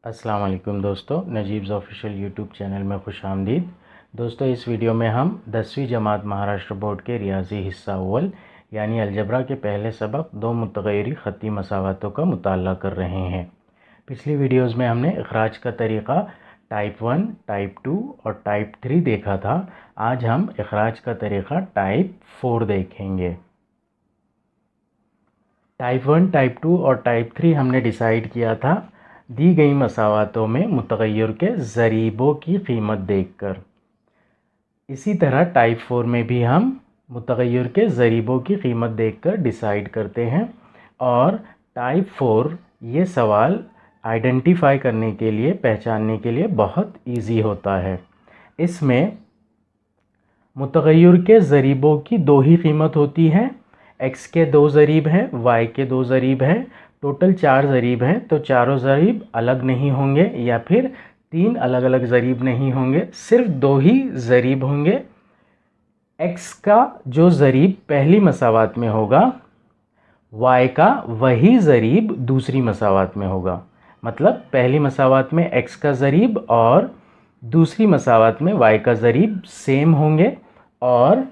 अस्सलाम वालेकुम दोस्तों, नजीब्स ऑफिशियल यूट्यूब चैनल में खुश आमदीद। दोस्तों, इस वीडियो में हम 10वीं जमात महाराष्ट्र बोर्ड के रियाजी हिस्सा अव्वल यानी अलजबरा के पहले सबक दो मुतग़य्यरी ख़त्ती मसावातों का मुताला कर रहे हैं। पिछली वीडियोज़ में हमने इखराज का तरीक़ा टाइप 1, टाइप 2 और टाइप 3 देखा था। आज हम इखराज का तरीक़ा टाइप 4 देखेंगे। टाइप 1, टाइप 2 और टाइप 3 हमने डिसाइड किया था दी गई मसावातों में मुतग़य्यर के ज़रीबों की कीमत देखकर। इसी तरह टाइप 4 में भी हम मुतग़य्यर के ज़रीबों की कीमत देखकर डिसाइड करते हैं। और टाइप 4 ये सवाल आइडेंटिफाई करने के लिए, पहचानने के लिए बहुत इजी होता है। इसमें मुतग़य्यर के ज़रीबों की दो ही कीमत होती है। x के दो ज़रीब हैं, y के दो ज़रीब हैं, टोटल 4 ज़रीब हैं। तो चारों ज़रीब अलग नहीं होंगे या फिर 3 अलग अलग ज़रीब नहीं होंगे, सिर्फ 2 ही ज़रीब होंगे। x का जो ज़रीब पहली मसावात में होगा, y का वही ज़रीब दूसरी मसावात में होगा। मतलब पहली मसावात में x का ज़रीब और दूसरी मसावात में y का ज़रीब सेम होंगे, और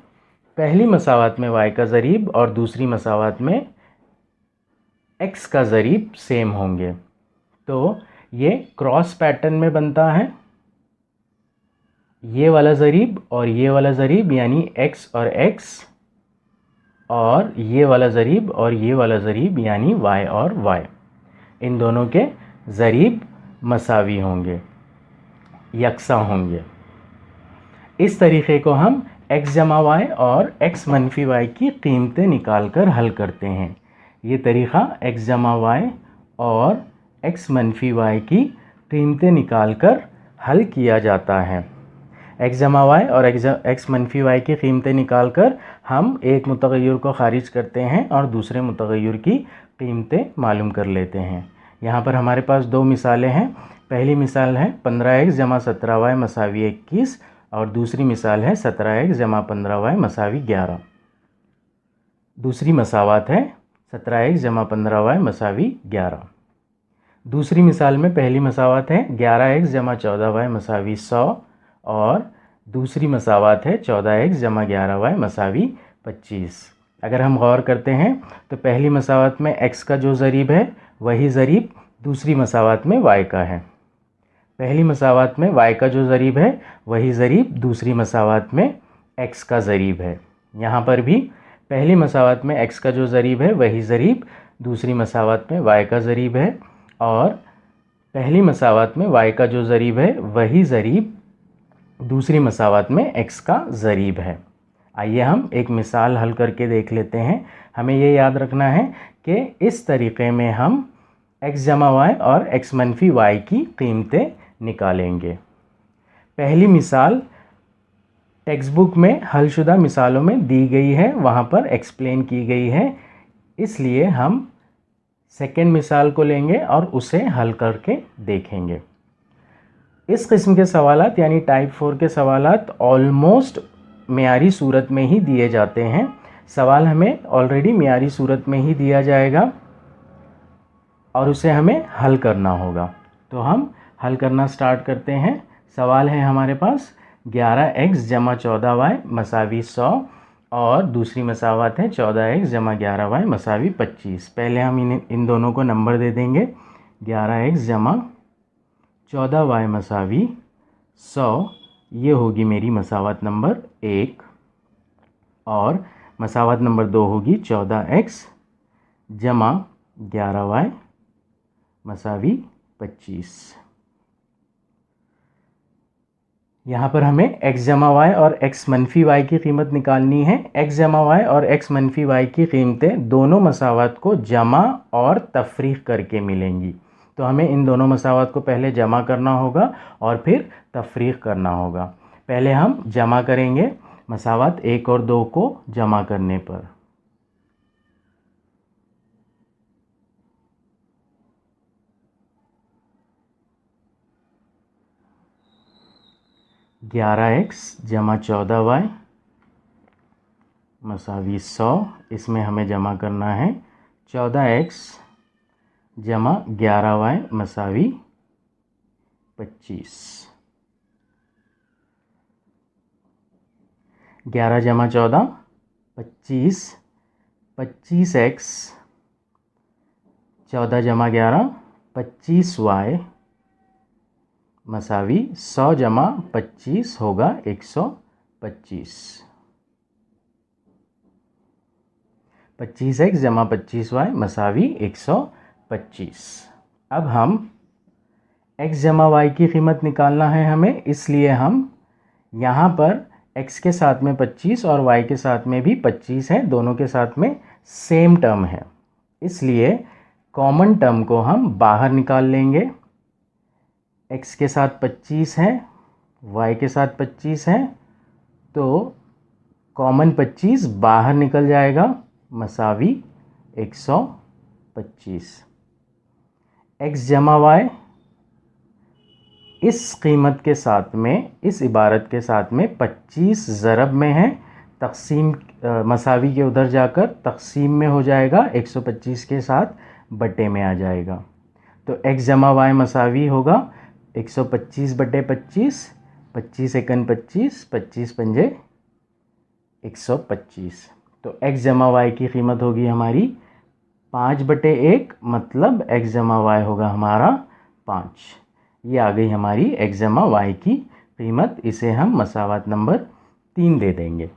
पहली मसावात में y का ज़रीब और दूसरी मसावात में x का ज़रीब सेम होंगे। तो ये क्रॉस पैटर्न में बनता है। ये वाला ज़रीब और ये वाला ज़रीब यानी x और x, और ये वाला ज़रीब और ये वाला ज़रीब यानी y और y, इन दोनों के ज़रीब मसावी होंगे, यकसा होंगे। इस तरीक़े को हम x जमा y और x मनफी y की कीमतें निकाल कर हल करते हैं। ये तरीक़ा x जमा y और x मनफी y की कीमतें निकाल कर हल किया जाता है। x जमा y और x मनफी y की कीमतें निकाल कर हम एक मुतग़य्यर को ख़ारिज करते हैं और दूसरे मुतग़य्यर की कीमतें मालूम कर लेते हैं। यहाँ पर हमारे पास दो मिसालें हैं। पहली मिसाल है 15x जमा 17y मसावी 21, और दूसरी मिसाल है 17x जमा 15y मसावी 11। दूसरी मसावात है 17x जमा 15y मसावी 11। दूसरी मिसाल में पहली मसावात है 11x जमा 14y मसावी 100, और दूसरी मसावात है 14x जमा 11y मसावी 25। अगर हम गौर करते हैं तो पहली मसावात में x का जो ज़रीब है वही ज़रीब दूसरी मसावात में y का है। पहली मसावात में y का जो ज़रीब है वही ज़रीब दूसरी मसावात में x का ज़रीब है। यहाँ पर भी पहली मसावात में x का जो ज़रीब है वही ज़रीब दूसरी मसावात में y का ज़रीब है, और पहली मसावात में y का जो ज़रीब है वही ज़रीब दूसरी मसावात में x का ज़रीब है। आइए हम एक मिसाल हल करके देख लेते हैं। हमें ये याद रखना है कि इस तरीक़े में हम x जमा y और x मनफी y की कीमतें निकालेंगे। पहली मिसाल टेक्स्ट बुक में हलशुदा मिसालों में दी गई है, वहाँ पर एक्सप्लेन की गई है, इसलिए हम सेकेंड मिसाल को लेंगे और उसे हल करके देखेंगे। इस किस्म के सवालात यानी टाइप 4 के सवालात ऑलमोस्ट मियारी सूरत में ही दिए जाते हैं। सवाल हमें ऑलरेडी मियारी सूरत में ही दिया जाएगा और उसे हमें हल करना होगा। तो हम हल करना स्टार्ट करते हैं। सवाल है हमारे पास 11x जमा 14y मसावी 100, और दूसरी मसावत है 14x जमा 11y मसावी 25। पहले हम इन दोनों को नंबर दे देंगे। 11x जमा 14y मसावी 100, ये होगी मेरी मसावत नंबर 1, और मसावत नंबर 2 होगी 14x जमा 11y मसावी 25। यहाँ पर हमें x जमा y और x मनफी y की कीमत निकालनी है। x जमा y और x मनफी y की कीमतें दोनों मसावत को जमा और तफरीक करके मिलेंगी। तो हमें इन दोनों मसावत को पहले जमा करना होगा और फिर तफरीक करना होगा। पहले हम जमा करेंगे मसावत 1 और 2 को जमा करने पर। 11x जमा 14y मसावी 100, इसमें हमें जमा करना है 14x जमा 11y मसावी 25। 11 जमा 14 25, 25x, 14 जमा 11 25y मसावी 100 जमा 25 होगा 125। 25x जमा 25y मसावी 125। अब हम x जमा y की कीमत निकालना है हमें, इसलिए हम यहाँ पर x के साथ में 25 और y के साथ में भी 25 है, दोनों के साथ में सेम टर्म है, इसलिए कॉमन टर्म को हम बाहर निकाल लेंगे। x के साथ 25 है, y के साथ 25 है, तो कॉमन 25 बाहर निकल जाएगा मसावी 125। x जमा y इस कीमत के साथ में, इस इबारत के साथ में 25 ज़रब में है, तक़सीम मसावी के उधर जाकर तक़सीम में हो जाएगा, 125 के साथ बटे में आ जाएगा। तो x जमा y मसावी होगा 125 बटे 25, 25 एकन 25, 25 पंजे 125। तो x जमा y की कीमत होगी हमारी 5 बटे 1, मतलब x जमा y होगा हमारा 5। ये आ गई हमारी x जमा y की कीमत, इसे हम मसावत नंबर 3 दे देंगे।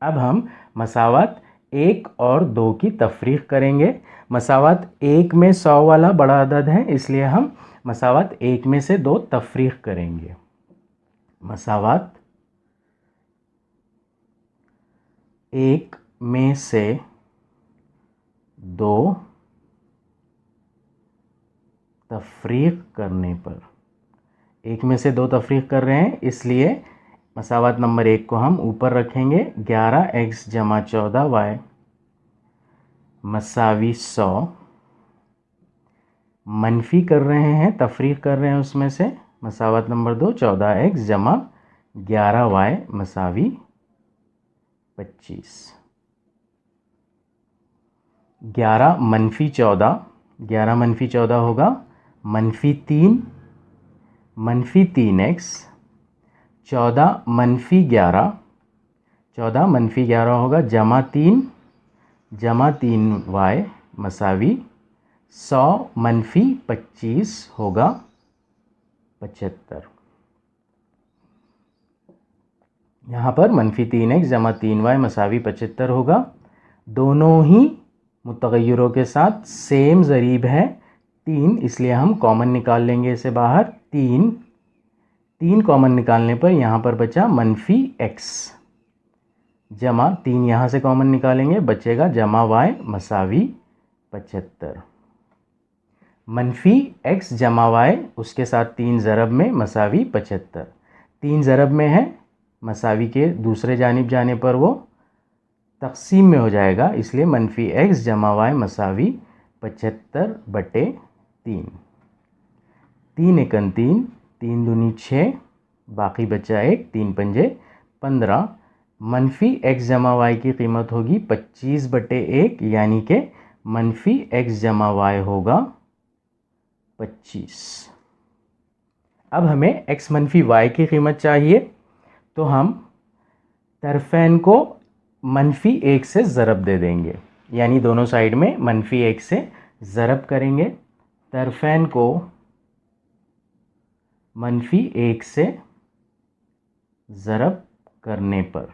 अब हम मसावत 1 और 2 की तफरीक करेंगे। मसावत 1 में 100 वाला बड़ा अदद है, इसलिए हम मसावत 1 में से 2 तफरीक करेंगे। मसावत 1 में से 2 तफरीक करने पर, 1 में से 2 तफरीक कर रहे हैं, इसलिए मसावत नंबर 1 को हम ऊपर रखेंगे। 11x जमा 14y मसावी 100, मनफी कर रहे हैं, तफरीक कर रहे हैं उसमें से। मसावत नंबर 2 14x जमा 11y मसावी 25। 11 मनफी 14, 11 मनफी 14 होगा मनफी 3, मनफी 3x, 14 मनफी 11, 14 मनफी 11 होगा जमा 3y मसावी 100 मनफी 25 होगा 75। यहाँ पर मनफी 3x जमा 3y मसावी 75 होगा। दोनों ही मुतग़य्यरों के साथ सेम ज़रीब है 3, इसलिए हम कॉमन निकाल लेंगे इसे बाहर। 3 कॉमन निकालने पर यहाँ पर बचा मनफी x जमा 3 यहाँ से कॉमन निकालेंगे, बचेगा जमा y मसावी 75। मनफी x जमा y उसके साथ 3 ज़रब में मसावी 75। 3 ज़रब में है, मसावी के दूसरे जानिब जाने पर वो तक़सीम में हो जाएगा, इसलिए मनफी x जमा y मसावी 75 बटे 3। 3 एकन 3, 3 दूनी 6, बाकी बचा 1, 3 पंजे 15। मनफी x जमा y की कीमत होगी 25 बटे 1, यानी कि मनफी x जमा y होगा 25। अब हमें x मनफी y की कीमत चाहिए, तो हम तरफ़ैन को मनफी 1 से ज़रब दे देंगे, यानी दोनों साइड में मनफी 1 से ज़रब करेंगे। तरफ़ैन को मनफी 1 से ज़रब करने पर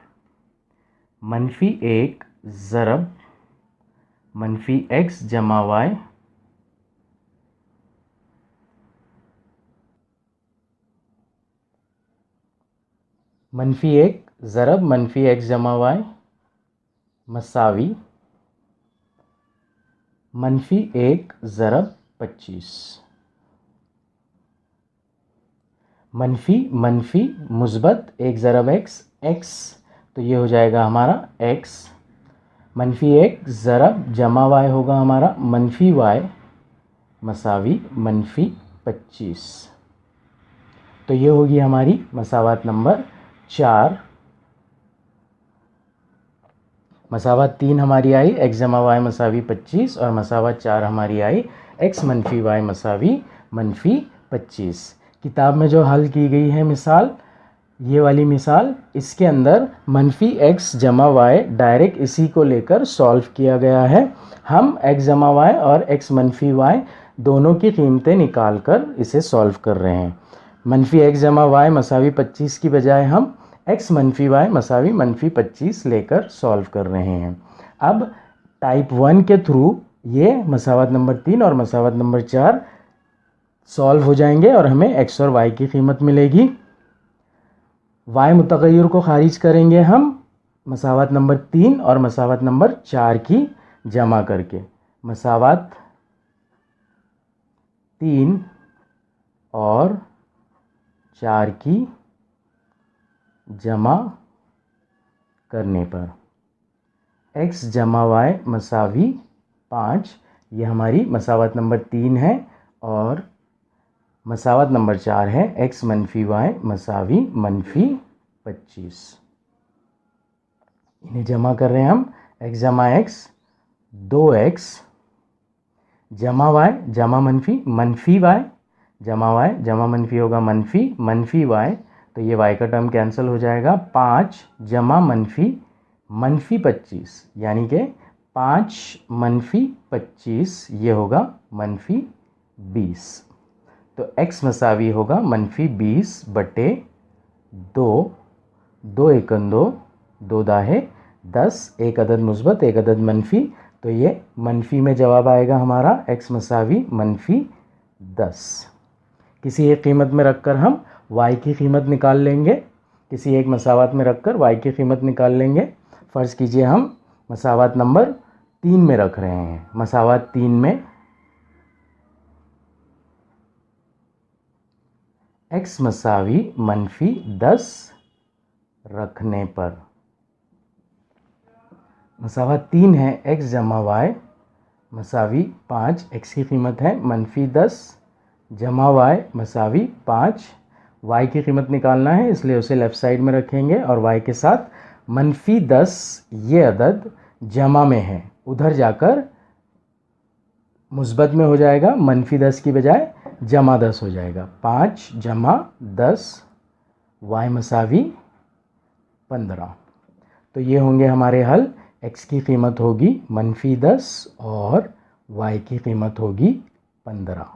मनफी 1 ज़रब मनफी x जमा y मनफी 1 ज़रब मनफी x जमा y मसावी मनफी 1 ज़रब 25। मनफी मनफी मुस्बत 1 ज़रब x, तो ये हो जाएगा हमारा x। मनफी 1 ज़रब जमा y होगा हमारा मनफी y मसावी मनफी 25। तो ये होगी हमारी मसावत नंबर 4। मसावत 3 हमारी आई x जमा y मसावी 25, और मसावत 4 हमारी आई x मनफी y मसावी मनफी 25। किताब में जो हल की गई है मिसाल, ये वाली मिसाल, इसके अंदर -x जमा y डायरेक्ट इसी को लेकर सॉल्व किया गया है। हम x जमा y और x मनफी y दोनों की कीमतें निकाल कर इसे सॉल्व कर रहे हैं। -x जमा y मसावी 25 की बजाय हम x मनफी y मसावी -25 लेकर सॉल्व कर रहे हैं। अब टाइप 1 के थ्रू ये मसावत नंबर 3 और मसावत नंबर 4 सॉल्व हो जाएंगे और हमें x और y की कीमत मिलेगी। y मुतग़य्यर को खारिज करेंगे हम मसावत नंबर 3 और मसावत नंबर 4 की जमा करके। मसावत 3 और 4 की जमा करने पर x जमा y मसावी 5, ये हमारी मसावत नंबर 3 है, और मसावत नंबर 4 है x मनफी y मसावी -25। इन्हें जमा कर रहे हैं हम। x जमा x 2x जमा y जमा मनफी y जमा y जमा मनफी होगा मनफी y, तो ये y का टर्म कैंसिल हो जाएगा। 5 जमा मनफी 25 यानी कि 5 -25, ये होगा -20। तो x मसावी होगा -20 बटे 2, 2 एकन 2, 2 दाहे 10, एक अदद मुस्बत एक अदद मनफी, तो ये मनफी में जवाब आएगा हमारा x मसावी -10। किसी एक कीमत में रखकर हम y की कीमत निकाल लेंगे। किसी एक मसावत में रखकर y की कीमत निकाल लेंगे। फ़र्ज़ कीजिए हम मसावत नंबर 3 में रख रहे हैं। मसावत 3 में x मसावी -10 रखने पर, मसावत 3 है x जमा y मसावी 5, x की कीमत है -10 जमा y मसावी 5, y की कीमत निकालना है इसलिए उसे लेफ़्ट साइड में रखेंगे और y के साथ -10 ये अदद जमा में है, उधर जाकर मुस्बत में हो जाएगा, -10 की बजाय जमा 10 हो जाएगा। 5 जमा 10 y मसावी 15। तो ये होंगे हमारे हल। x की कीमत होगी -10 और y की कीमत होगी 15।